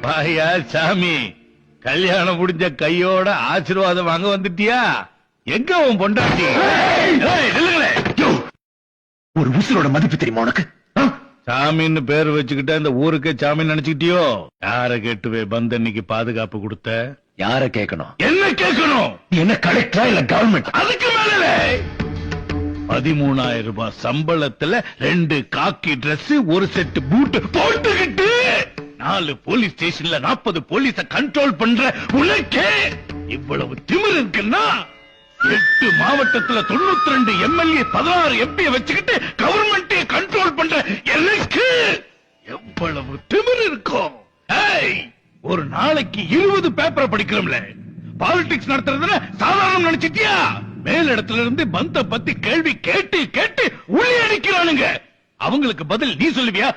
வாயா சாமி, கல்யாணம் முடிஞ்ச கையோட ஆசீர்வாதம் வாங்க வந்துட்டியா? எங்க உன் பொண்டாட்டி? ஒரு உசுரோட மதிப்பு தெரியுமா உனக்கு? சாமின்னு பேர் வச்சுக்கிட்ட இந்த ஊருக்கே சாமி நினைச்சுக்கிட்டியோ? யார கேட்டுவே பந்தன்னைக்கு பாதுகாப்பு கொடுத்த? யார கேட்கணும்? என்ன கேட்கணும்? என்ன கலெக்டரா இல்ல கவர்மெண்ட்? அதுக்கு மேல 13,000 ரூபாய் சம்பளத்துல 2 காக்கி டிரஸ், ஒரு செட் பூட் போட்டுக்கிட்டு 4 போலீஸ் ஸ்டேஷன்ல 40 போலீஸ கண்ட்ரோல் பண்ற உனக்கே இவ்வளவு திமிரு இருக்குன்னா, 8 மாவட்டத்துல 92 எம்எல்ஏ 16 எம்பி வச்சுக்கிட்டு கவர்மெண்டே கண்ட்ரோல் பண்ற எனக்கு எவ்வளவு திமிரு இருக்கும்? ஒரு நாளைக்கு 20 பேப்பரை படிக்கிறோம்ல, பாலிடிக்ஸ் நடத்துறதுல சாதாரணம் நினைச்சிட்டியா? மேல் இடத்துல இருந்து பந்த பத்தி கேள்வி கேட்டு கேட்டு உள்ளே அடிக்கிறானுங்க. அவங்களுக்கு பதில் நீ சொல்லுவியா?